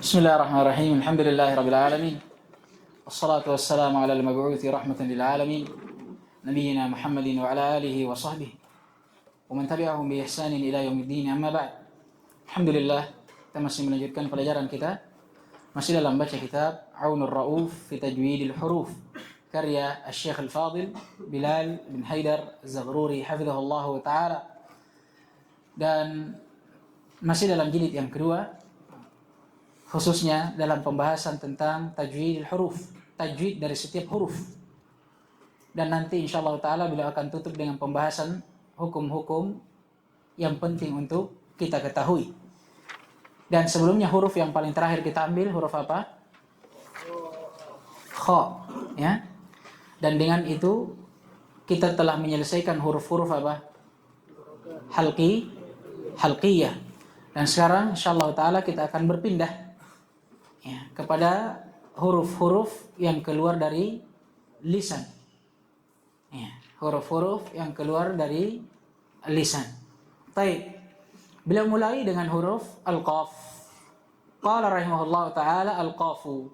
Bismillahirrahmanirrahim. Alhamdulillahirabbil alamin. Wassalatu wassalamu ala al-mab'uuthi rahmatan lil alamin. Nabiyyina Muhammadin wa ala alihi wa sahbihi wa man tabi'ahum bi ihsanin ila yaumiddin. Amma ba'd. Alhamdulillah, kita masih melanjutkan pelajaran kita masih dalam baca kitab Aunur Rauf fi Tajwidil Huruf karya Asy-Syaikh Al-Fadil Bilal bin Haidar Az-Zaghruri hafizahullah taala, dan masih dalam jilid yang kedua, khususnya dalam pembahasan tentang tajwidil huruf, tajwid dari setiap huruf. Dan nanti insyaallah taala beliau akan tutup dengan pembahasan hukum-hukum yang penting untuk kita ketahui. Dan sebelumnya huruf yang paling terakhir kita ambil huruf apa? Kha, ya. Dan dengan itu kita telah menyelesaikan huruf-huruf apa? Halqiyah. Dan sekarang insyaallah taala kita akan berpindah, ya, kepada huruf-huruf yang keluar dari lisan. Ya, huruf-huruf yang keluar dari lisan. Baik. Beliau mulai dengan huruf al-qaf. Qala rahimahullah taala al-qafu.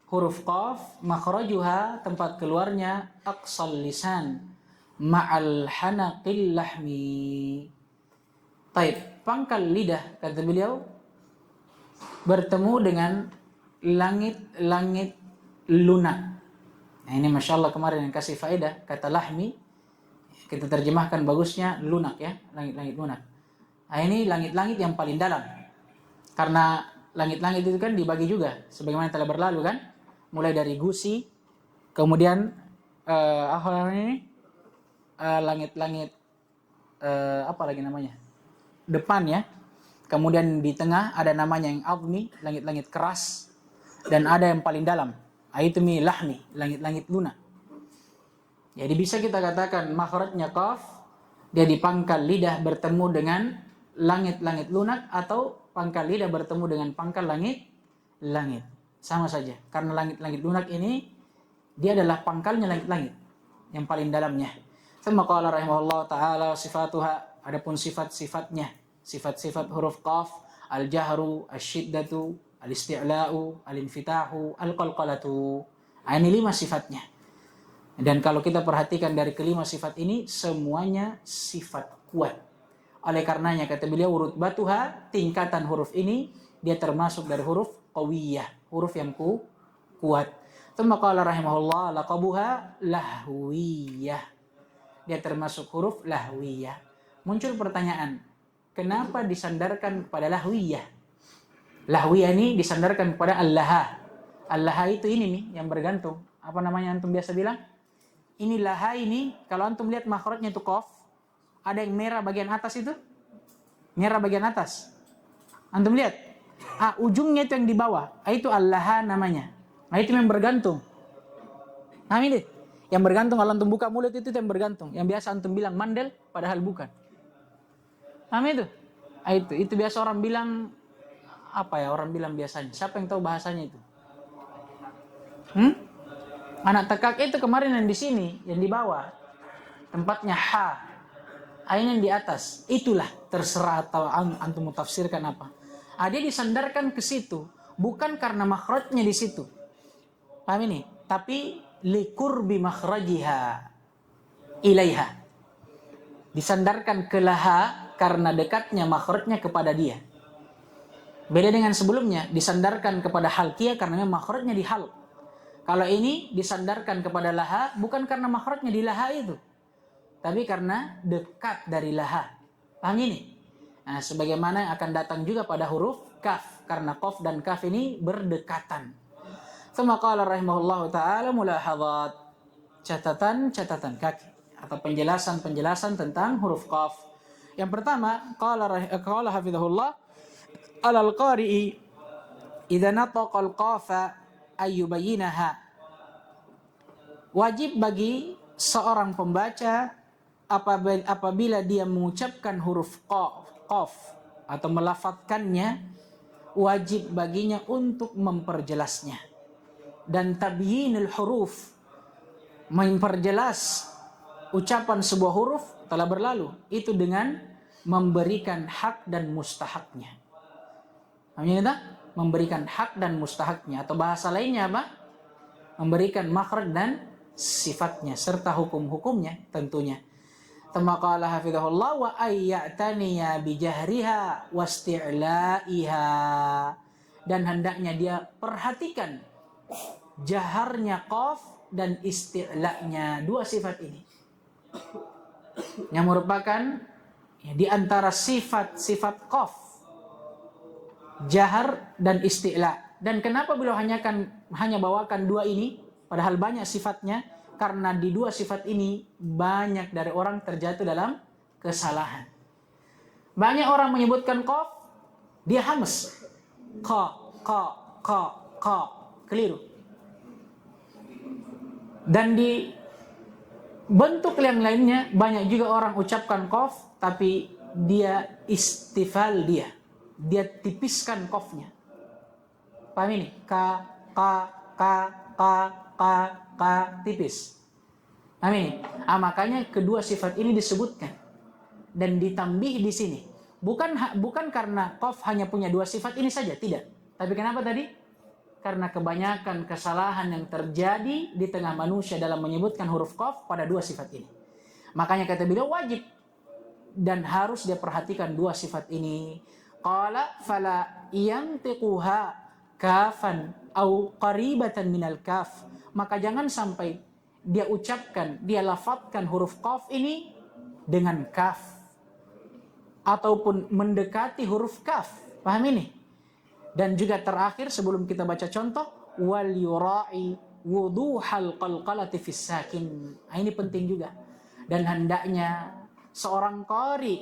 Huruf qaf makhrajuha, tempat keluarnya, aqsal lisan ma'al hanaqil lahmi. Baik, pangkal lidah kata beliau bertemu dengan langit-langit lunak. Nah, ini Masya Allah kemarin yang kasih faedah kata lahmi, kita terjemahkan bagusnya lunak, ya, langit-langit lunak. Nah, ini langit-langit yang paling dalam, karena langit-langit itu kan dibagi juga sebagaimana telah berlalu kan, mulai dari gusi, kemudian langit-langit apa lagi namanya, depan, ya. Kemudian di tengah ada namanya yang azmi, langit-langit keras, dan ada yang paling dalam, itu lahmi, langit-langit lunak. Jadi bisa kita katakan makhrajnya qaf, dia di pangkal lidah bertemu dengan langit-langit lunak, atau pangkal lidah bertemu dengan pangkal langit. Sama saja, karena langit-langit lunak ini dia adalah pangkalnya langit-langit yang paling dalamnya. Tsumma qala rahimahullah taala sifatuha, adapun sifat-sifatnya, sifat-sifat huruf qaf: al-jahru, asy-syiddatu, al-isti'la'u, al-infitahu, al-qalqalatu. Ini 5 sifatnya. Dan kalau kita perhatikan dari kelima sifat ini, semuanya sifat kuat. Oleh karenanya kata beliau, rutbatuha, tingkatan huruf ini dia termasuk dari huruf qawiyah, huruf yang kuat. Tsumma qala rahimahullah laqabuha lahwiyah. Dia termasuk huruf lahwiyah. Muncul pertanyaan, kenapa disandarkan kepada lahwiyah? Lahwiyah ini disandarkan kepada al-laha. Al-laha itu ini nih yang bergantung. Apa namanya antum biasa bilang? Ini laha ini, kalau antum lihat makhrajnya itu qaf, ada yang merah bagian atas itu. Merah bagian atas. Antum lihat? Ujungnya itu yang di bawah. Itu al-laha namanya. Itu yang bergantung. Ini yang bergantung, kalau antum buka mulut itu yang bergantung. Yang biasa antum bilang mandel, padahal bukan. Itu biasa orang bilang apa ya, orang bilang biasanya. Siapa yang tahu bahasanya itu? Anak tekak itu kemarin yang di sini, yang di bawah. Tempatnya ha. Ini yang di atas. Itulah, terserah atau antum mau tafsirkan apa. Dia disandarkan ke situ, bukan karena makhrajnya di situ. Paham ini? Tapi liqurbi makhrajiha ilaiha. Disandarkan ke laha karena dekatnya makhrajnya kepada dia. Beda dengan sebelumnya, disandarkan kepada halqiyah karena makhrajnya di halq. Kalau ini disandarkan kepada laha bukan karena makhrajnya di laha itu, tapi karena dekat dari laha. Paham ini? Nah, sebagaimana akan datang juga pada huruf kaf, karena qaf dan kaf ini berdekatan. Tsumma qala rahimahullahu taala mulahadzat, catatan kaki atau penjelasan tentang huruf qaf. Yang pertama, qala hafizahullah, alal qari'i idza nataqa al-qafa ayyubayyinaha. Wajib bagi seorang pembaca apabila dia mengucapkan huruf qaf atau melafadzkannya, wajib baginya untuk memperjelasnya. Dan tabyinul huruf, memperjelas ucapan sebuah huruf, telah berlalu. Itu dengan memberikan hak dan mustahaknya. Namanya memberikan hak dan mustahaknya, atau bahasa lainnya apa? Memberikan makhraj dan sifatnya serta hukum-hukumnya tentunya. Tsumma qala hafizahullah wa ayyataniya bijahriha wasti'la'iha, dan hendaknya dia perhatikan jaharnya qaf dan isti'la'nya, dua sifat ini yang merupakan di antara sifat-sifat qaf, jahar dan isti'la. Dan kenapa beliau hanya bawakan dua ini padahal banyak sifatnya? Karena di dua sifat ini banyak dari orang terjatuh dalam kesalahan. Banyak orang menyebutkan qaf, dia hamas. Qa, keliru. Dan di bentuk yang lainnya banyak juga orang ucapkan qaf tapi dia istifal, dia tipiskan qafnya. Paham ini? Ka tipis. Paham ini? Makanya kedua sifat ini disebutkan dan ditambih di sini. Bukan karena qaf hanya punya dua sifat ini saja, tidak. Tapi kenapa tadi? Karena kebanyakan kesalahan yang terjadi di tengah manusia dalam menyebutkan huruf qaf pada dua sifat ini. Makanya kata beliau wajib dan harus dia perhatikan dua sifat ini. Qala fala yantiquha kafan au qaribatan minal kaf. Maka jangan sampai dia ucapkan, dia lafadzkan huruf qaf ini dengan kaf ataupun mendekati huruf kaf. Paham ini? Dan juga terakhir sebelum kita baca contoh, wal yura'i wuduhal qalqalati fis sakin. Ini penting juga. Dan hendaknya seorang qari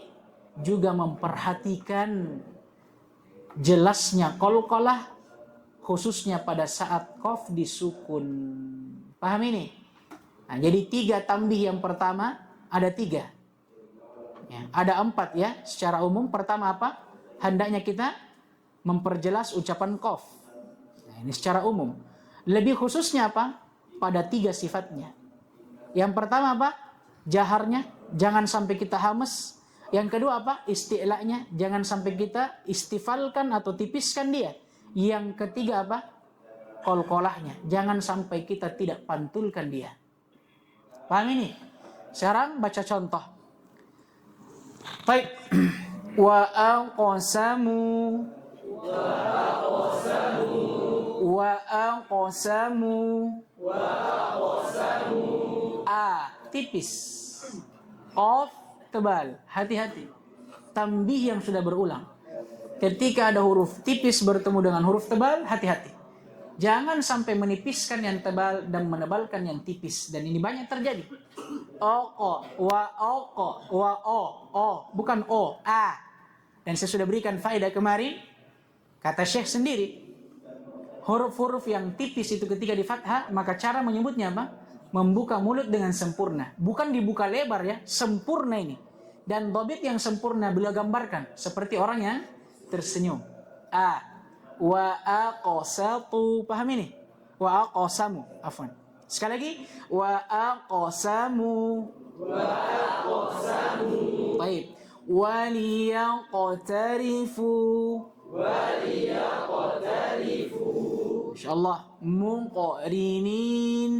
juga memperhatikan jelasnya qalqalah khususnya pada saat qaf disukun. Paham ini? Nah, jadi 3 tambih yang pertama, ada 3. Ya, ada 4 ya secara umum. Pertama apa? Hendaknya kita memperjelas ucapan qaf. Nah, ini secara umum. Lebih khususnya apa? Pada 3 sifatnya. Yang pertama apa? Jaharnya, jangan sampai kita hamas. Yang kedua apa? Isti'la'nya, jangan sampai kita istifalkan atau tipiskan dia. Yang ketiga apa? Qalqalahnya, jangan sampai kita tidak pantulkan dia. Paham ini? Sekarang baca contoh. Baik. Wa aqsamu tipis. Qaf tebal. Hati-hati. Tambih yang sudah berulang. Ketika ada huruf tipis bertemu dengan huruf tebal, hati-hati. Jangan sampai menipiskan yang tebal dan menebalkan yang tipis. Dan ini banyak terjadi. Bukan o, a. Dan saya sudah berikan faedah kemarin. Kata Syekh sendiri, huruf-huruf yang tipis itu ketika di fathah, maka cara menyebutnya apa? Membuka mulut dengan sempurna. Bukan dibuka lebar ya, sempurna ini. Dan dhabit yang sempurna beliau gambarkan. Seperti orang yang tersenyum. Wa aqsatu. Paham ini? Wa aqsamu. Afwan. Sekali lagi. Wa aqsamu. Baik. Waliyaqtarifu. InsyaAllah. Muqarinin.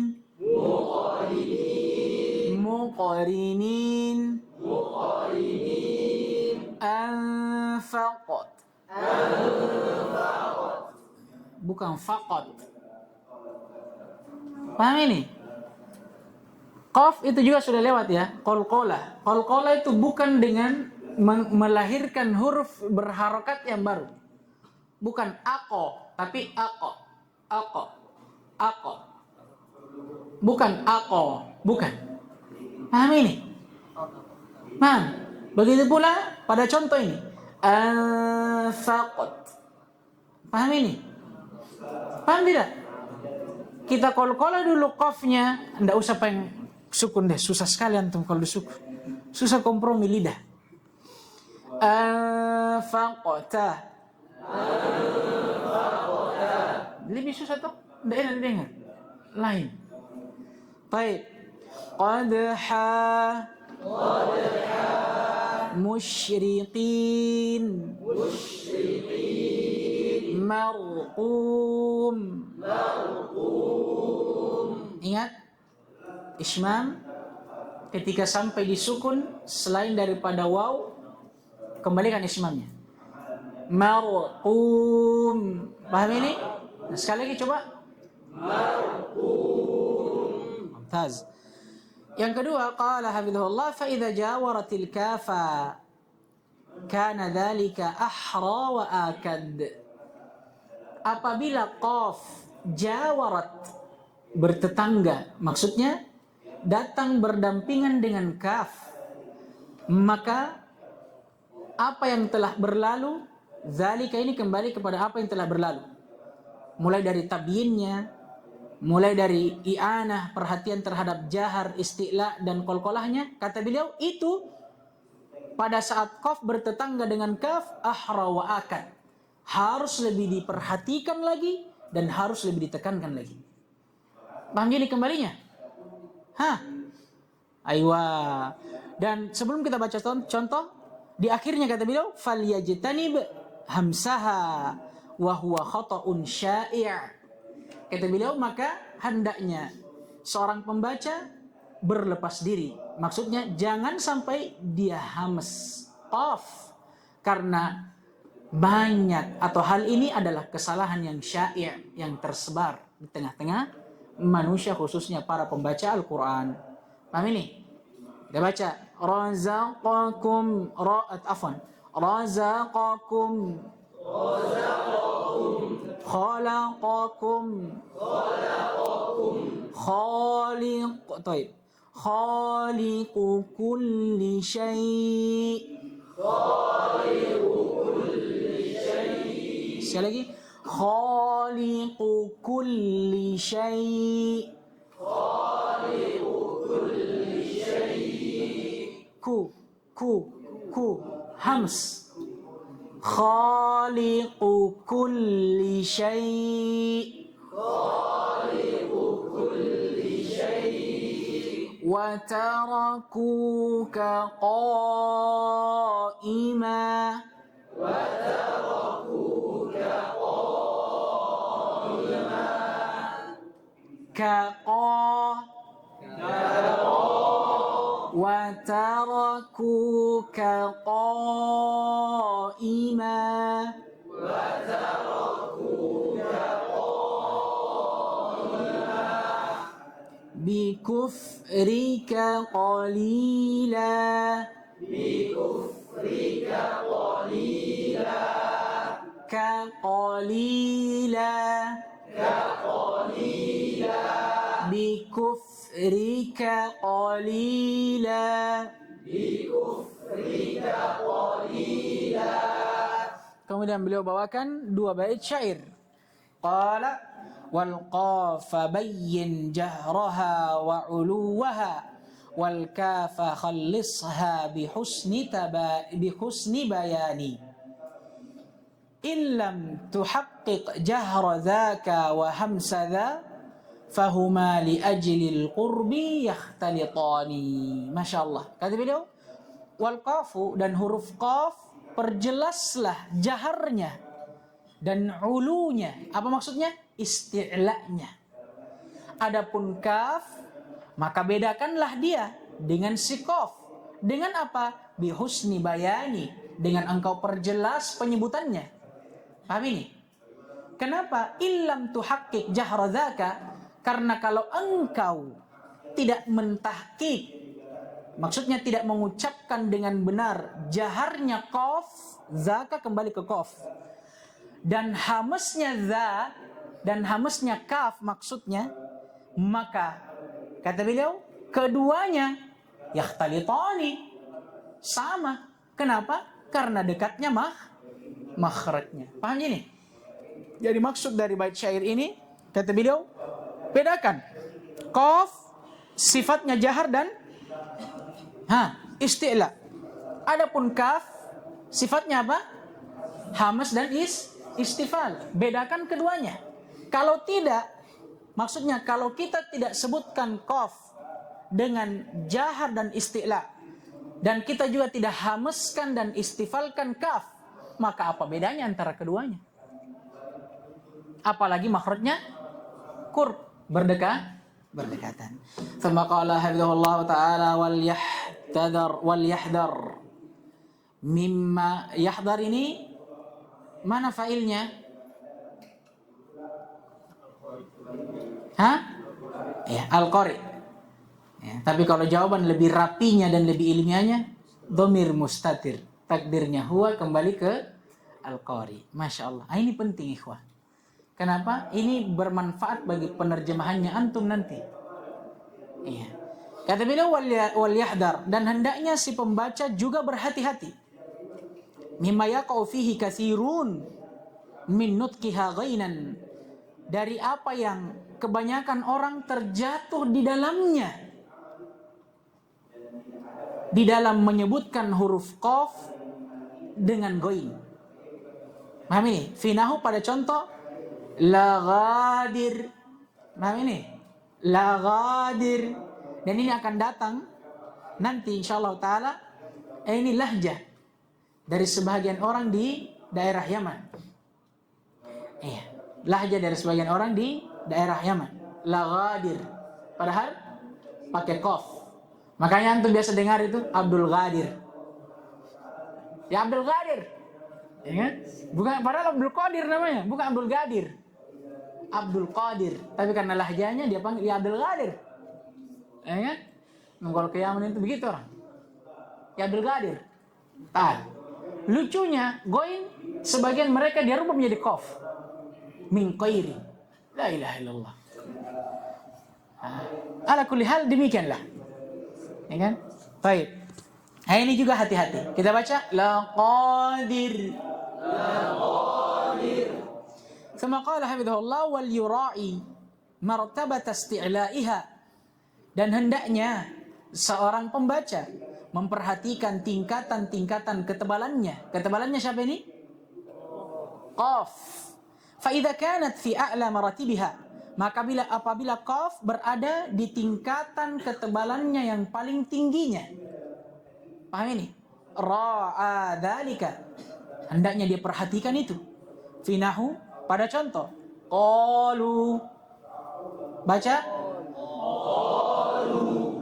Anfaqat. Bukan faqat. Paham ini? Qaf itu juga sudah lewat ya. Qalqalah. Qalqalah itu bukan dengan melahirkan huruf berharokat yang baru. Bukan aqo, tapi aqo. Bukan aqo, bukan. Paham ini? Paham? Begitu pula pada contoh ini. Anfaqat. Paham ini? Paham tidak? Kita qalqalah dulu qafnya, enggak usah pengen sukun deh, susah sekali antum kalau disukun. Susah kompromi lidah. Anfaqata. Lebih susah tuh, enggak enak didengar. Lain. Baik. Qadha musyriqin marqum. Ingat, ismam ketika sampai di sukun selain daripada waw, kembalikan ismamnya. Marqum. Paham ini? Nah, sekali lagi coba. Mumtaz. Yang kedua, qala hafizahullah fa idza jawaratil kafa kana dzalika ahra wa akad. Apabila qaf jawarat bertetangga, maksudnya datang berdampingan dengan kaf, maka apa yang telah berlalu, zalika ini kembali kepada apa yang telah berlalu. Mulai dari tabyinnya, mulai dari i'anah, perhatian terhadap jahar, isti'la dan qalqalahnya, kata beliau itu pada saat qaf bertetangga dengan kaf, ahra wa akad, harus lebih diperhatikan lagi dan harus lebih ditekankan lagi. Paham jadi kembalinya? Aywa. Dan sebelum kita baca contoh, di akhirnya kata beliau, falyajtanib hamsaha wa huwa khata'un syai'. Kata beliau, maka hendaknya seorang pembaca berlepas diri. Maksudnya jangan sampai dia hams qaf, karena banyak atau hal ini adalah kesalahan yang syai', yang tersebar di tengah-tengah manusia, khususnya para pembaca Al-Quran. Paham ini? Kita baca razaqakum razaqakum khalaqakum khaliqu kulli syai'. Sekali lagi, khaliqu kulli syai'. Ku hams. Khaliqu kulli syai'. Wa tarakuka qa'ima. Wa tarakuka qa'ima. Bikufrika qalila. Ka qalila. Bikufrika qalila. Kemudian beliau bawakan dua bait syair. Qala wal qafa bayyin jahraha wa uluwaha wal kafa khallisha bihusni bayani. Illam tuhaqqiq jahra dhaka wa hamsa dha fahuma li ajlil qurbi yakhtalitani. Masya Allah. Kata beliau, wal qafu, dan huruf qaf perjelaslah jaharnya dan ulunya. Apa maksudnya? Isti'la'nya. Adapun kaf, maka bedakanlah dia dengan si qaf. Dengan apa? Bihusni bayani, dengan engkau perjelas penyebutannya. Paham ini? Kenapa? Illam tuhaqqiq jahra dzaka, karena kalau engkau tidak mentahqiq, maksudnya tidak mengucapkan dengan benar jaharnya qaf, zaka kembali ke qaf, dan hamesnya za dan hamesnya kaf maksudnya, maka kata beliau keduanya yakhtalitani, sama. Kenapa? Karena dekatnya makhrajnya. Paham ini? Jadi maksud dari bait syair ini, kata beliau, bedakan qaf sifatnya jahar dan isti'la. Adapun kaf sifatnya apa? Hamas dan istifal. Bedakan keduanya. Kalau tidak, maksudnya kalau kita tidak sebutkan qaf dengan jahar dan isti'la, dan kita juga tidak hamaskan dan istifalkan kaf, maka apa bedanya antara keduanya? Apalagi makhrajnya qurb, berdekatan. Thumma qala hafizahullah ta'ala wal yahdar mimma yahdar ini mana failnya? Hah? Ya, al-qari. Ya, tapi kalau jawaban lebih rapinya dan lebih ilmiahnya, dhamir mustatir. Takdirnya huwa kembali ke al-qari. Masya Allah. Ini penting ikhwah. Kenapa? Ini bermanfaat bagi penerjemahannya antum nanti. Iya. Kata beliau wal yahdar, dan hendaknya si pembaca juga berhati-hati. Mimma yaqau fihi katsirun min nutqiha ghainan, dari apa yang kebanyakan orang terjatuh di dalamnya, di dalam menyebutkan huruf qaf dengan ghain. Paham ini? Finahu pada contoh la ghadir. Paham ini? La ghadir. Dan ini akan datang nanti insyaallah taala. Ini lahjah dari sebagian orang di daerah Yaman. Iya, lahjah dari sebagian orang di daerah Yaman. La ghadir. Padahal pakai qaf. Makanya antum biasa dengar itu Abdul Ghadir. Ya Abdul Ghadir. Ya kan? Bukan, padahal Abdul Qadir namanya, bukan Abdul Ghadir. Abdul Qadir, tapi karena lahjanya dia panggil ya Abdul Ghadir. Ya kan? Kalau ke Yaman itu begitu orang. Ya Abdul Ghadir. Lucunya, goin sebagian mereka dia rubah menjadi qaf. Min qairi. La ilaha illallah. Ala kulli hal demikianlah. Ya kan? Baik. Nah, ini juga hati-hati. Kita baca la qadir. La qadir. Sama qala hafizahullah wal yura'i martabat isti'la'iha, dan hendaknya seorang pembaca memperhatikan tingkatan-tingkatan ketebalannya. Ketebalannya siapa ini? Qaf. Fa idza kanat fi a'la maratibiha, maka apabila qaf berada di tingkatan ketebalannya yang paling tingginya. Paham ini? Ra'a dzalika, hendaknya dia perhatikan itu. Finahu pada contoh qalu, baca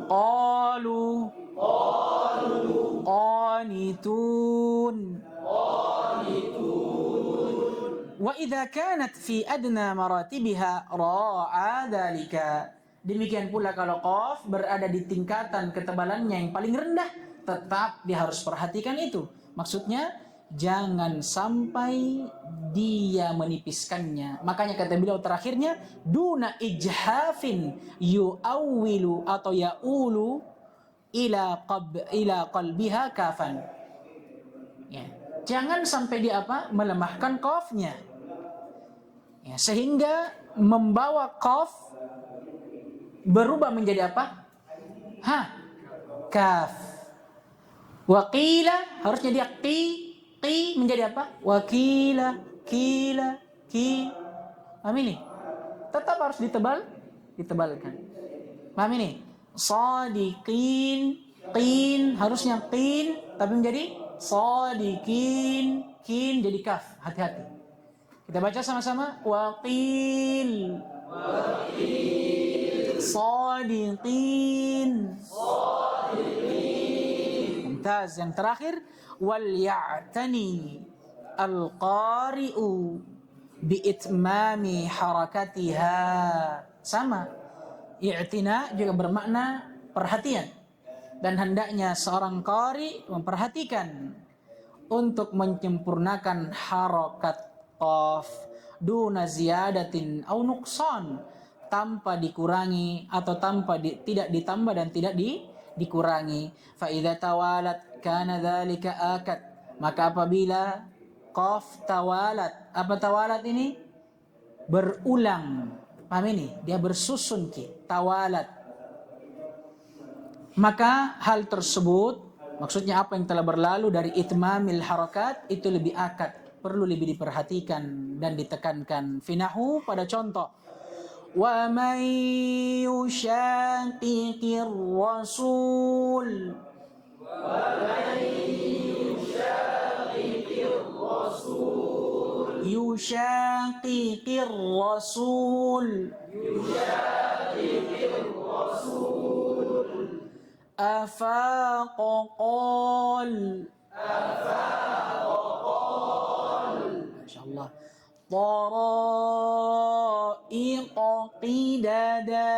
qalu qanitun. Wa idza kanat fi adna maratibiha ra'a dzalika, demikian pula kalau qaf berada di tingkatan ketebalannya yang paling rendah, tetap dia harus perhatikan itu. Maksudnya jangan sampai dia menipiskannya. Makanya kata beliau terakhirnya duna ijhafin yu'awwilu atau ya'ulu ila qalbiha kafan. Ya. Jangan sampai dia melemahkan qafnya. Ya, sehingga membawa qaf berubah menjadi kaf. Waqila harusnya dia qi menjadi Wakila, kila, ki. Paham ini? Tetap harus ditebalkan. Paham ini? Sadiqin, qin harusnya qin tapi menjadi sadiqin, kin jadi kaf. Hati-hati. Kita baca sama-sama. Waqil, sadiqin. Mumtaz. Yang terakhir wal ya'tani al-qari'u biitmami harakatiha. Sama, i'tina juga bermakna perhatian, dan hendaknya seorang qari memperhatikan untuk menyempurnakan harakat qaf duna ziyadatin au nuqsan, tanpa dikurangi atau tidak ditambah dan tidak dikurangi. Fa idza tawalat kana dzalika akad, maka apabila qaf tawalat, apa tawalat ini? Berulang. Paham ini? Dia bersusun tawalat. Maka hal tersebut, maksudnya apa yang telah berlalu dari itmamil harakat itu lebih akad, perlu lebih diperhatikan dan ditekankan. Finahu pada contoh wa man yushaqiqir rasul, wa man yushaqiqir rasul, yushaqiqir rasul afaqa qal masyaallah tara'iqa qidada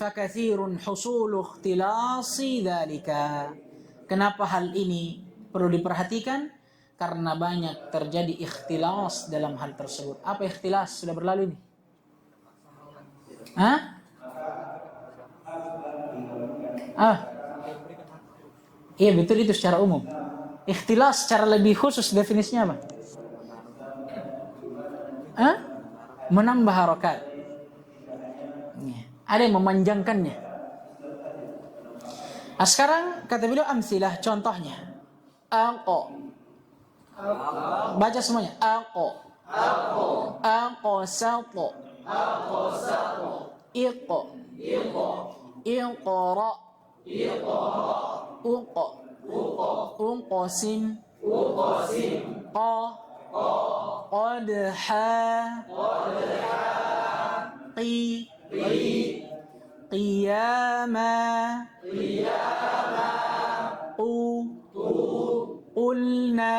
fakathirun husulu ikhtilasi dzalika. Kenapa hal ini perlu diperhatikan? Karena banyak terjadi ikhtilas dalam hal tersebut. Apa ikhtilas? Sudah berlalu ini. Hah? Iya betul, itu secara umum. Ikhtilas secara lebih khusus definisinya apa? Menambah harokat. Ada yang memanjangkannya. Nah, sekarang kata beliau amsilah, contohnya. Aqo. Baca semuanya. Aqo. Sato. Iqo. Iqra. Uqo. Unqasim. Qa. Qadha. Qi. Qiyama. Qulna.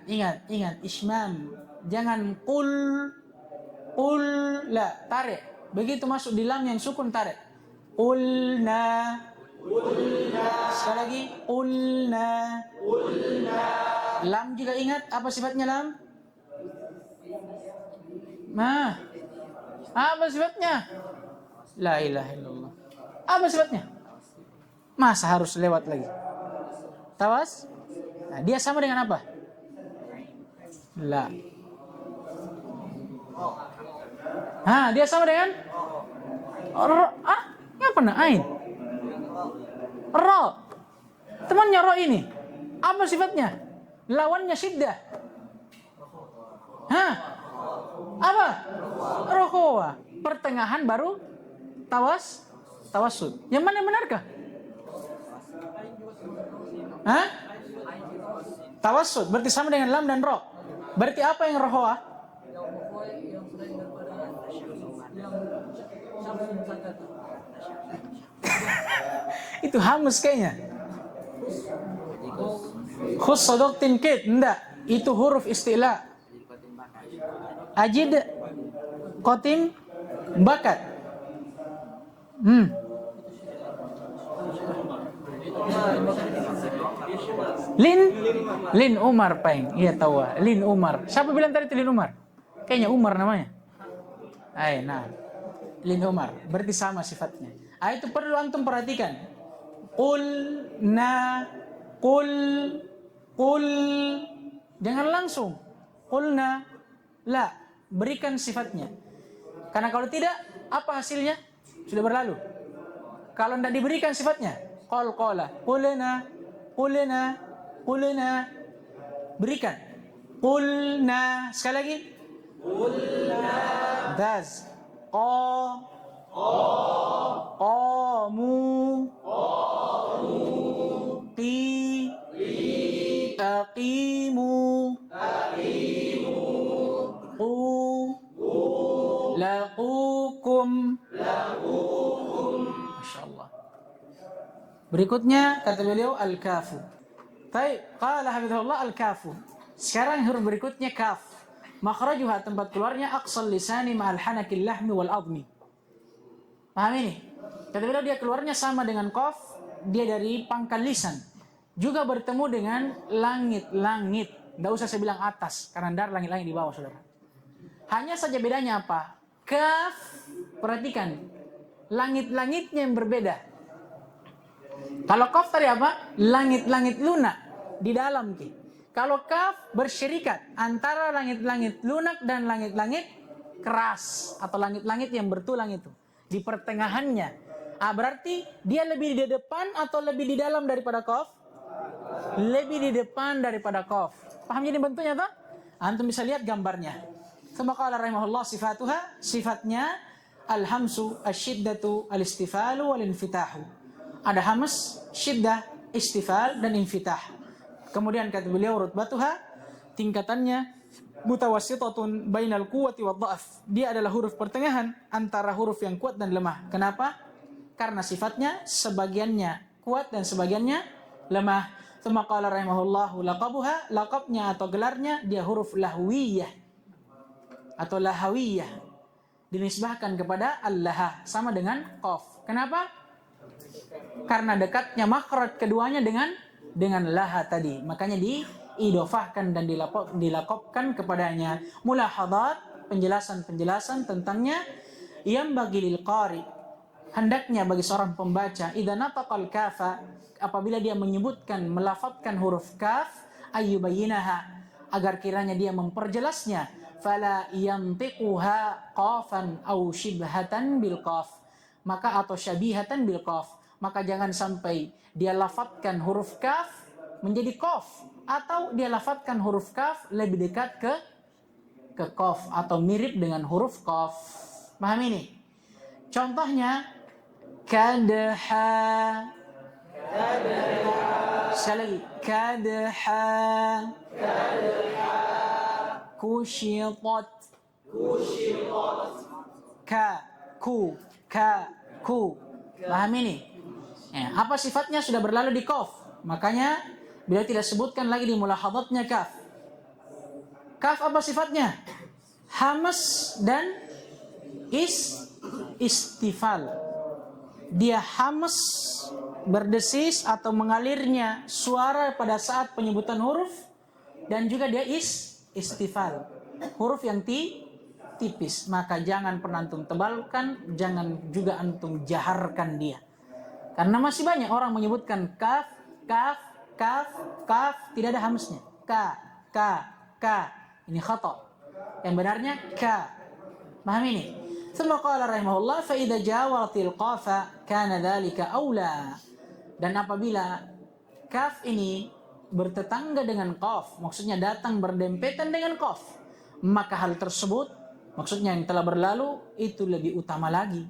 Ingat ismam. Jangan qul la, tarik. Begitu masuk di lam yang sukun, tarik. Qulna. Sekali lagi qulna. Lam juga ingat apa sifatnya lam? Apa sifatnya? La ilaha illallah. Apa sifatnya? Masa harus lewat lagi? Tawas? Nah, dia sama dengan apa? La. Dia sama dengan ngapa na ain? Ro. Temannya ro ini. Apa sifatnya? Lawannya syiddah. Apa? Rohowa. Pertengahan baru tawassud. Yang mana yang benarkah? Tawassud berarti sama dengan lam dan ro. Berarti apa yang rohowa? Itu hamus kayaknya. Khussadok tinkit. Enggak. Itu huruf istilah. Ajid Qatim bakat. Lin Umar paling. Iya tahu. Lin Umar. Siapa bilang tadi itu Lin Umar? Kayaknya Umar namanya. Lin Umar. Berarti sama sifatnya. Itu perlu antum perhatikan. Qul. Jangan langsung. Qulna. La. Berikan sifatnya. Karena kalau tidak, apa hasilnya? Sudah berlalu. Kalau tidak diberikan sifatnya, qala, qulna, berikan. Qulna, sekali lagi. Qulna. Daz. Qamu. Aqimu. Laqukum. Masyaallah. Berikutnya kata beliau al-kafu. Baik, qala hafizahullah al-kafu. Sekarang huruf berikutnya kaf. Makhrajuha, tempat keluarnya aqsal lisani ma'al hanakil lahmi wal admi. Paham ini? Kata beliau dia keluarnya sama dengan qaf, dia dari pangkal lisan. Juga bertemu dengan langit-langit. Enggak usah saya bilang atas, karena dar langit-langit di bawah, Saudara. Hanya saja bedanya apa? Kaf, perhatikan, langit-langitnya yang berbeda. Kalau kaf tadi apa? Langit-langit lunak di dalam. Kalau kaf bersyirikat antara langit-langit lunak dan langit-langit keras atau langit-langit yang bertulang itu di pertengahannya. Berarti dia lebih di depan atau lebih di dalam daripada kaf? Lebih di depan daripada kaf. Paham jadi bentuknya toh? Antum bisa lihat gambarnya. Tsumma qala rahimahullah sifatuha, sifatnya al-hamsu, asy-syiddatu, al-istifalu wal-infitahu. ada hamas, syiddah, istifal, dan infitah. Kemudian kata beliau rutbatuha, tingkatannya mutawassitatun bainal quwwati wad dha'af. Dia adalah huruf pertengahan antara huruf yang kuat dan lemah. Kenapa? Karena sifatnya sebagiannya kuat dan sebagiannya lemah. Tsumma qala rahimahullahu laqabuha, laqabnya atau gelarnya dia huruf lahwiyah atau lahawiyah. Dinisbahkan kepada al-laha sama dengan qaf. Kenapa? Karena dekatnya makhraj keduanya dengan laha tadi. Makanya diidofahkan dan dilakopkan kepadanya. Mulahadat, penjelasan-penjelasan tentangnya. Yang bagi lil qari, hendaknya bagi seorang pembaca, idza nataqal kafa, apabila dia menyebutkan, melafadzkan huruf kaf, ayyubayyinaha, agar kiranya dia memperjelasnya, fala yantiquha qafan aw shibhatan bil qaf, maka atau syabihatan bil qaf, maka jangan sampai dia lafadzkan huruf kaf menjadi qaf, atau dia lafadzkan huruf kaf lebih dekat ke qaf atau mirip dengan huruf qaf. Paham ini? Contohnya kadha, sekali lagi kadha, kushitat, ku. Paham ini? Ya, apa sifatnya sudah berlalu di qaf. Makanya beliau tidak sebutkan lagi di mulahadatnya kaf. Kaf apa sifatnya? Hamas dan istifal. Dia hamas, berdesis atau mengalirnya suara pada saat penyebutan huruf, dan juga dia istifal, huruf yang tipis. Maka jangan pernah antum tebalkan, jangan juga antum jaharkan dia. Karena masih banyak orang menyebutkan kaf, tidak ada hamasnya. Ka. Ini khata. Yang benarnya ka. Paham ini? Tsumma qala rahimahullah fa idza jawaratil qafa kana dzalika aula. Dan apabila kaf ini bertetangga dengan qaf, maksudnya datang berdempetan dengan qaf, maka hal tersebut, maksudnya yang telah berlalu, itu lebih utama lagi.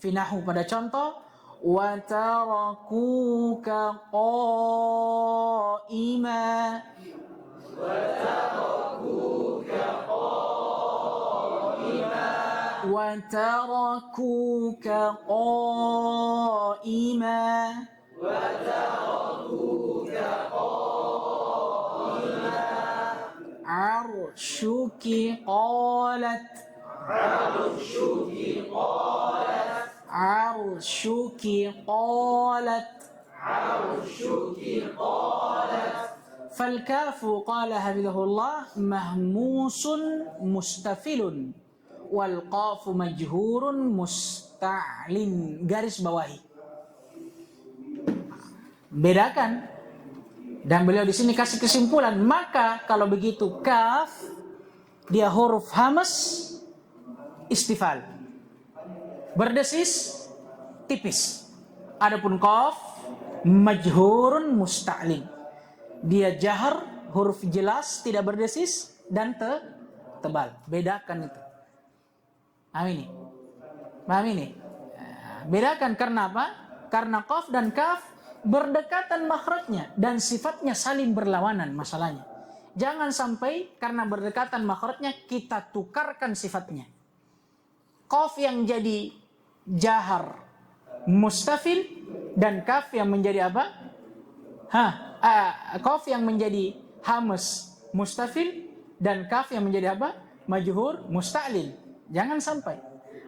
Finahu pada contoh, wa tarakuka qa'ima, وتركوك قائما عرشك قالت فالكاف قال حفظه الله مهموس مستفل wal qafu majhurun musta'lin. Garis bawahi. Bedakan. Dan beliau di sini kasih kesimpulan, maka kalau begitu kaf dia huruf hamas istifal, berdesis tipis. Adapun qaf majhurun musta'lin, dia jahar, huruf jelas, tidak berdesis dan tebal. Bedakan itu. Paham ini? Bedakan karena apa? Karena qaf dan kaf berdekatan makhrajnya dan sifatnya saling berlawanan masalahnya. Jangan sampai karena berdekatan makhrajnya kita tukarkan sifatnya. Qaf yang jadi jahar mustafil dan kaf yang menjadi apa? Qaf yang menjadi hamas mustafil dan kaf yang menjadi apa? Majhur musta'lin. Jangan sampai.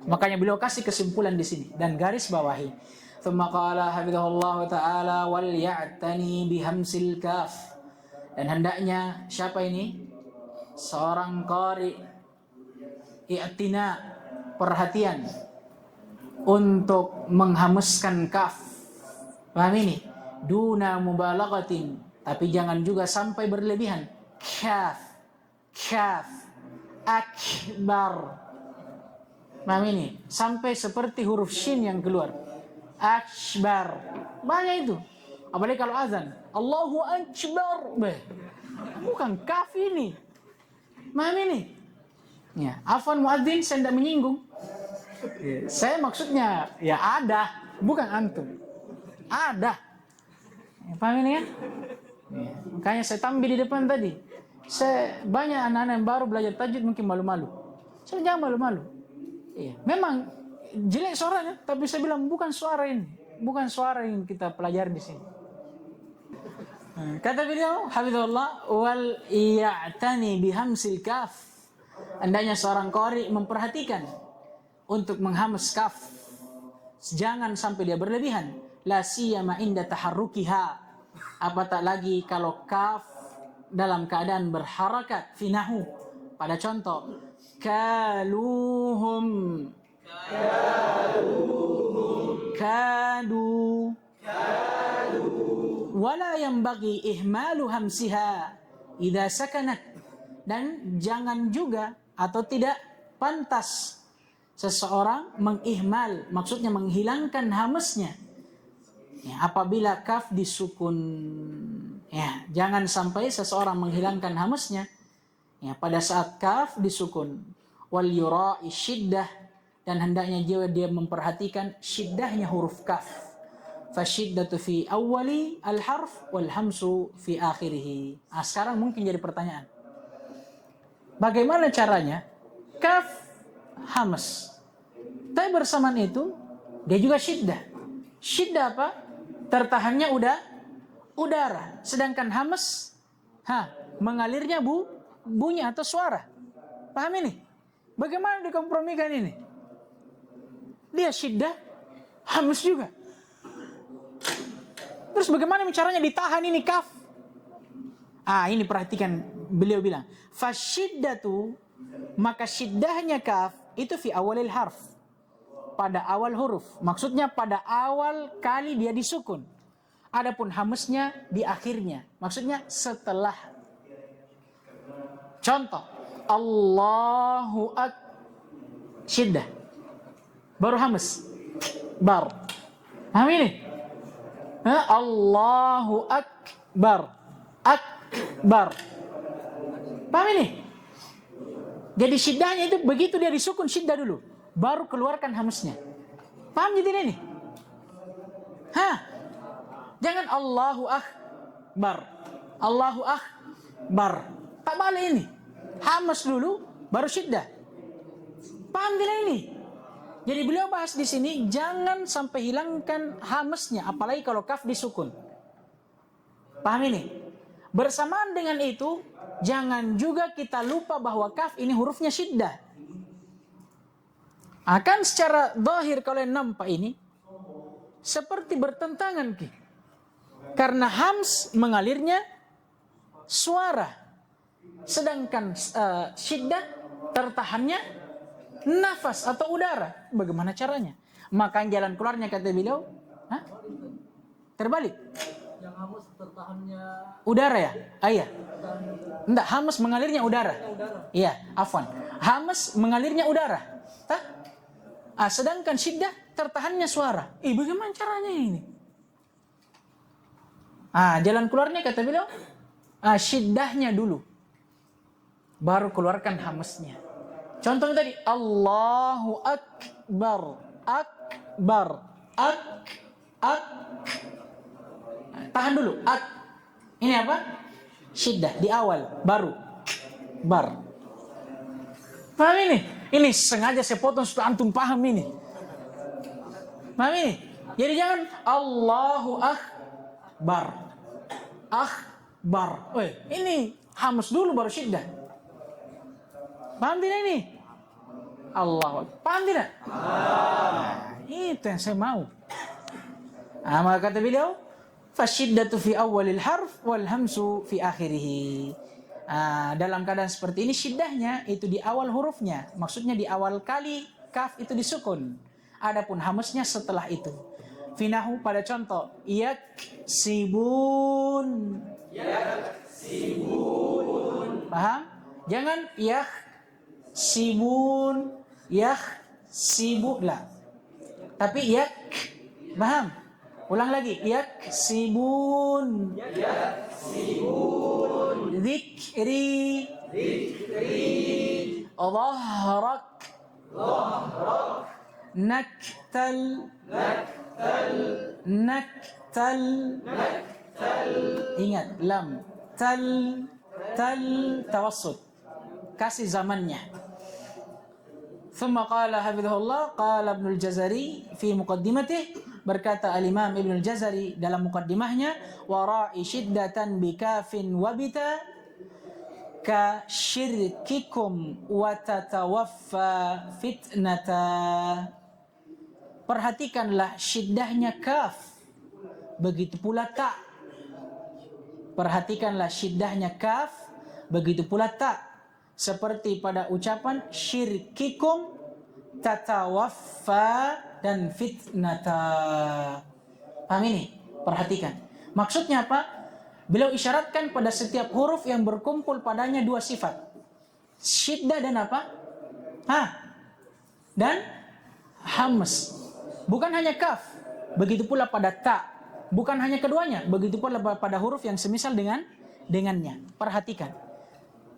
Makanya beliau kasih kesimpulan di sini dan garis bawahi. Tsumma qala hafizahullah taala wal ya'tani bihamsil kaf. Dan hendaknya siapa ini? Seorang qari i'tina, perhatian untuk menghamuskan kaf. Paham ini? Duna mubalaghatin, tapi jangan juga sampai berlebihan. Kaf akbar. Paham ini? Sampai seperti huruf shin yang keluar. Akbar. Banyak itu. Apalagi kalau azan. Allahu akbar. Bukan kaf ini. Paham ini? Ya, afwan muadzin, saya tidak menyinggung. Saya maksudnya ya ada, bukan antum. Ada. Paham ini kan? Ya. Makanya saya tampil di depan tadi. Banyak anak-anak yang baru belajar tajwid mungkin malu-malu. Saya jangan malu-malu. Iya. Memang jelek suaranya, tapi saya bilang bukan suara ini. Bukan suara yang kita pelajari di sini. Kata beliau, hafizahullah, wal ya'tani bihamsil kaf. Hendaknya seorang qari memperhatikan untuk menghamas kaf. Jangan sampai dia berlebihan. La siyama inda taharrukiha. Apatah lagi kalau kaf dalam keadaan berharakat, finahu. Pada contoh, kaluhum, kadu, wala yanbaghi ihmalu hamsiha idza sakanat. Dan jangan juga atau tidak pantas seseorang mengihmal, maksudnya menghilangkan hamsnya, ya, apabila kaf disukun. Ya, jangan sampai seseorang menghilangkan hamsnya, ya, pada saat kaf disukun. Wal yura'i syiddah, dan hendaknya dia memperhatikan syiddahnya huruf kaf. Fasyiddatu fi awwali al-harf wal hamsu fi akhirih. Sekarang mungkin jadi pertanyaan. Bagaimana caranya kaf hamas? Tapi bersamaan itu dia juga syiddah. Syiddah apa? Tertahannya udara. Sedangkan hamas mengalirnya bunyi atau suara. Paham ini? Bagaimana dikompromikan ini? Dia syiddah, hamas juga. Terus bagaimana caranya ditahan ini kaf? Ini perhatikan, beliau bilang, fasyiddatu, maka syiddahnya kaf itu fi awalil harf, pada awal huruf. Maksudnya pada awal kali dia disukun. Adapun hamsnya di akhirnya. Maksudnya setelah. Contoh, Allahu syiddah. Baru hams. Bar. Paham ini? Allahu akbar. Akbar. Paham ini? Jadi syiddahnya itu begitu dia disukun syiddah dulu, baru keluarkan hamsnya. Paham jadi ini? Jangan Allahu akbar. Allahu akbar. Tak balik ini. Hamas dulu baru syiddah. Paham tidak ini? Jadi beliau bahas di sini jangan sampai hilangkan hamasnya, apalagi kalau kaf disukun. Paham ini? Bersamaan dengan itu, jangan juga kita lupa bahwa kaf ini hurufnya syiddah. Akan secara zahir kalau yang nampak ini seperti bertentangan ki. Karena hams mengalirnya suara, sedangkan syiddah tertahannya nafas atau udara. Bagaimana caranya? Maka jalan keluarnya kata beliau, terbalik. Yang hamas tertahannya udara ya? Iya. Enggak, hamas mengalirnya udara. Iya, afwan. Hamas mengalirnya udara. Sedangkan syiddah tertahannya suara. Bagaimana caranya ini? Jalan keluarnya kata beliau, syiddahnya dulu, baru keluarkan hamasnya. Contohnya tadi, Allahu akbar, akbar, tahan dulu, ini apa? Syiddah di awal, baru bar. Paham ini? Ini sengaja saya potong supaya antum paham ini. Paham ini? Jadi jangan Allahu akbar, akbar. Ini hamas dulu baru syiddah. Paham tidak ini? Allah. Paham tidak? Itu yang saya mau. Maka kata beliau, fasyiddatu fi awwalil harf wal hamsu fi akhirih. Dalam keadaan seperti ini syiddahnya itu di awal hurufnya, maksudnya di awal kali kaf itu disukun. Adapun hamasnya setelah itu. Finahu pada contoh, yaksibun. Yaksibun. Paham? Jangan yaksibun, yaksibun lah. Tapi paham? Ulang lagi, yaksibun. Yaksibun. Zikri. Zikri. Dhahrak. Dhahrak. Naktal. Naktal. tal. Ingat, lam tal tawassut. Kasih zamannya. ثم قال حفظه الله قال ابن الجزري في مقدمته, berkata al-Imam Ibn al-Jazari dalam mukaddimahnya, wara'i syiddatan bikafin wabita ka syirkikum wa tatawaffa fitnata. Perhatikanlah syiddahnya kaf, begitu pula ta. Perhatikanlah syiddahnya kaf, begitu pula ta. Seperti pada ucapan syirkikum, tatawaffa, dan fitnata. Paham ini? Perhatikan. Maksudnya apa? Beliau isyaratkan pada setiap huruf yang berkumpul padanya dua sifat. Syiddah dan apa? Dan hams. Bukan hanya kaf. Begitu pula pada ta. Bukan hanya keduanya. Begitu pula pada huruf yang semisal dengannya. Perhatikan.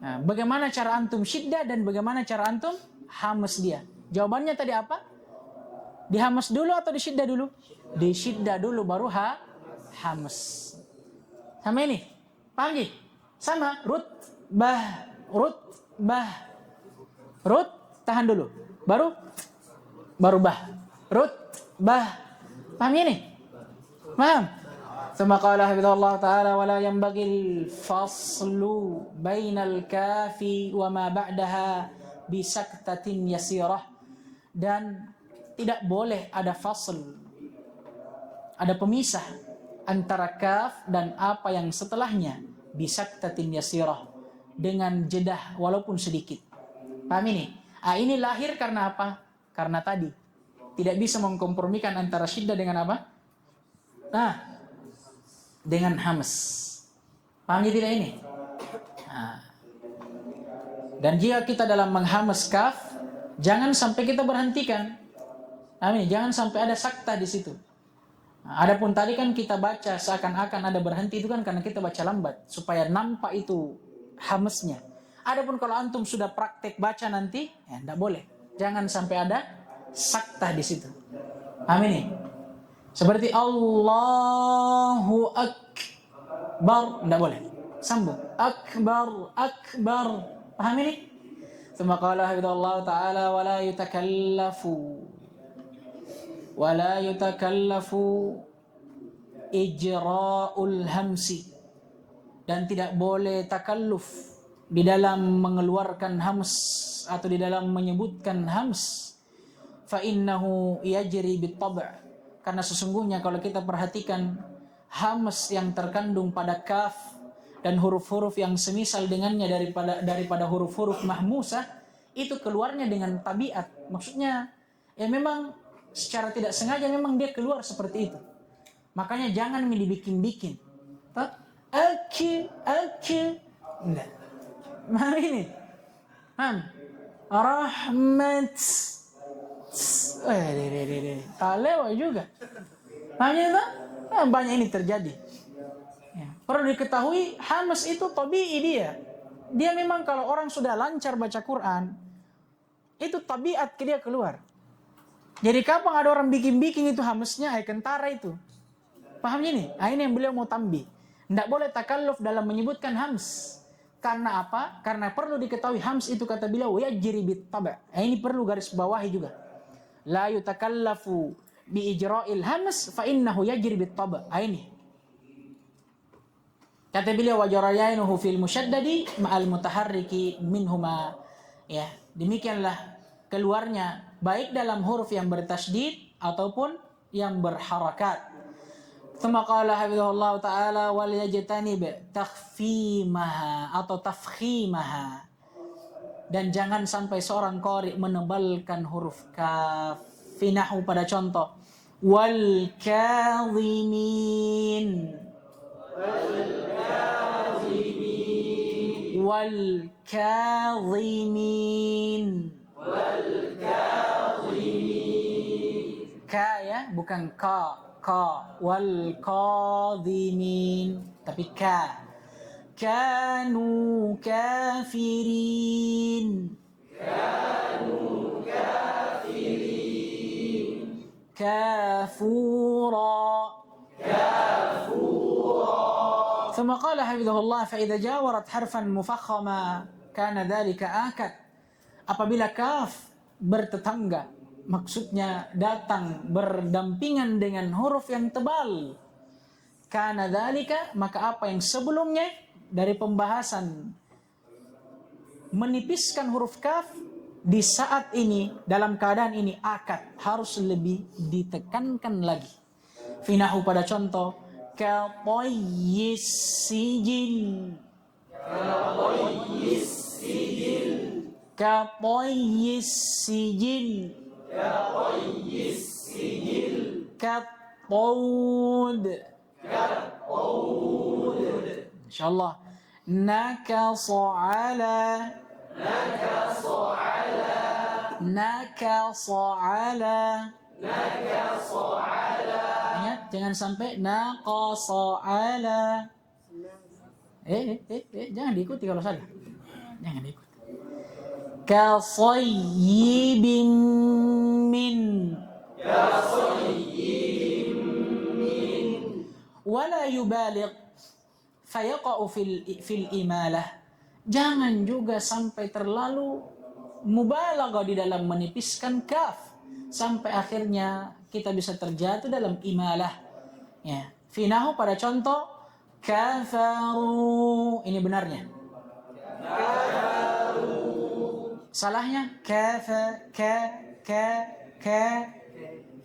Nah, bagaimana cara antum syiddah dan bagaimana cara antum hams dia? Jawabannya tadi apa? Dihamas dulu atau disyiddah dulu? Disyiddah dulu baru hams. Sama ini. Paham gak? Sama. Rut, bah. Rut, tahan dulu. Baru bah. Rut, bah. Paham ini? Paham? ثم قال حفظه الله تعالى ولا ينبغي الفصل بين الكاف وما بعدها بسكتة يسيرة. Dan tidak boleh ada fasl, ada pemisah antara kaf dan apa yang setelahnya, bisaktatin yasirah, dengan jedah walaupun sedikit. Paham ini? Ini lahir karena apa? Karena tadi tidak bisa mengkompromikan antara syiddah dengan apa? Dengan hams. Paham tidak ini? Dan jika kita dalam menghamas kaf, jangan sampai kita berhentikan. Amin. Jangan sampai ada sakta di situ. Adapun tadi kan kita baca seakan-akan ada berhenti, itu kan karena kita baca lambat supaya nampak itu hamsnya. Adapun kalau antum sudah praktek baca nanti, tidak boleh. Jangan sampai ada sakta di situ. Amin. Seperti Allahu Akbar, tidak boleh. Sambung. Akbar. Paham ini? ثم قال حفظه الله تعالى ولا يتكلف إجراء الهمس. Dan tidak boleh takalluf di dalam mengeluarkan hams atau di dalam menyebutkan hams. فإنه يجري بالطبع. Karena sesungguhnya kalau kita perhatikan hams yang terkandung pada kaf dan huruf-huruf yang semisal dengannya daripada huruf-huruf mahmusah, itu keluarnya dengan tabiat. Maksudnya ya memang secara tidak sengaja memang dia keluar seperti itu. Makanya jangan dibikin-bikin. Enggak. Mana ini? Rahmat. Lewat juga. Hanya itu, banyak ini terjadi. Ya. Perlu diketahui, hams itu tabi'i dia. Dia memang kalau orang sudah lancar baca Quran, itu tabiat dia keluar. Jadi kapan ada orang bikin-bikin itu hamsnya, kentara itu. Paham ini? Ini yang beliau mau tambih. Tidak boleh takalluf dalam menyebutkan hams. Karena apa? Karena perlu diketahui hams itu kata beliau yajri bit taba'. Ini perlu garis bawahi juga. La yutakallafu bi ijra'il hams fa innahu yajri bit taba'. Ini. Kata beliau wa jarayainuhu fil musyaddadi ma'al mutaharriki minhuma. Ya, demikianlah keluarnya baik dalam huruf yang bertasydid ataupun yang berharakat. ثم قال حفظه الله تعالى وليجتنب تخفيمها atau tafkhimah. Dan jangan sampai seorang qari menebalkan huruf kaf. Finahu pada contoh wal kadhimin ka ya, bukan ka wal qadhimin, tapi ka. Kanu kafirin kafura ثم قال حفظه الله فإذا جاورت حرفا مفخما كان ذلك آكد. Apabila kaf bertetangga, maksudnya datang berdampingan dengan huruf yang tebal, kana dzalika, maka apa yang sebelumnya dari pembahasan menipiskan huruf kaf, di saat ini, dalam keadaan ini akad harus lebih ditekankan lagi. Finahu pada contoh, ka tayyis sijil, ka tayyis sijil, ka taud, insyaallah. Nakasa ala, ingat jangan sampai naqasa ala. Jangan diikuti kalau salah. Jangan diikuti. Ka sayyibin min, wala yubaligh fayaqa'u fil imalah. Jangan juga sampai terlalu mubalaghah di dalam menipiskan kaf sampai akhirnya kita bisa terjatuh dalam imalah. Ya, finahu pada contoh kafaru, ini benarnya. Salahnya kafa, ka.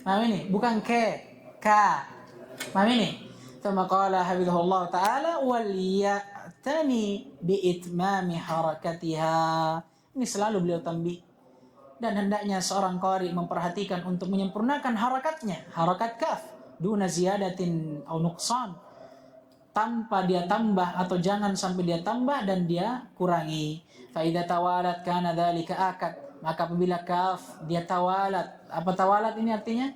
Paham ini? Bukan ka. Paham ini? Thumma qala hafizahullah ta'ala wal ya'tani biitmami harakatiha. Ini selalu beliau tambih. Dan hendaknya seorang qari memperhatikan untuk menyempurnakan harakatnya, harakat kaf, duna ziyadatin au nuqsan, tanpa dia tambah atau jangan sampai dia tambah dan dia kurangi. Fa idza tawalat kana dzalika akad, maka apabila kaf dia tawalat. Apa tawalat ini artinya?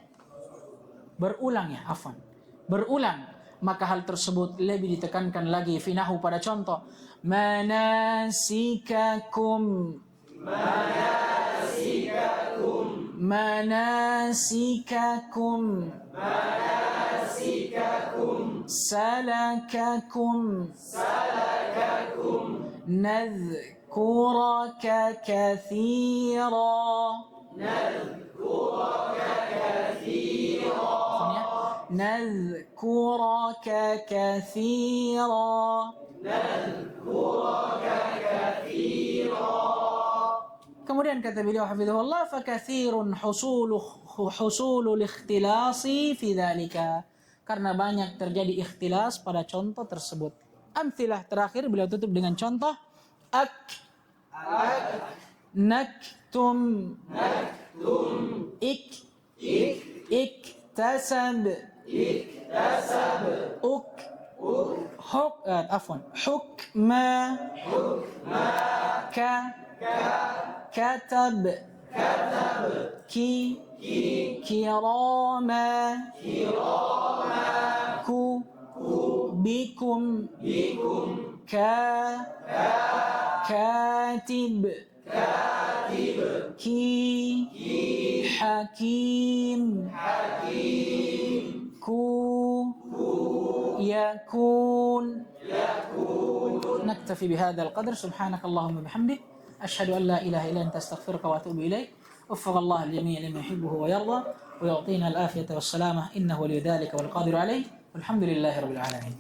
Berulang ya, afwan. Berulang, maka hal tersebut lebih ditekankan lagi. Finahu pada contoh, manasikakum, salakakum, nadhkuraka kathira, nadhkuraka kathira. Kemudian kata beliau hafizahullah, fa katsirun husulul ikhtilasi fi dzalika, karena banyak terjadi ikhtilas pada contoh tersebut. Amtsilah terakhir beliau tutup dengan contoh naktum, iktasab, hukma, katab, kirama, bikum, katib, hakim, yakun. نكتفي بهذا القدر. سبحانك اللهم وبحمدك أشهد أن لا إله إلا أنت أستغفرك وأتوب إليك. وفق الله الجميع لما يحبه ويرضى ويعطينا العافية والسلامة إنه ولي ذلك والقادر عليه والحمد لله رب العالمين.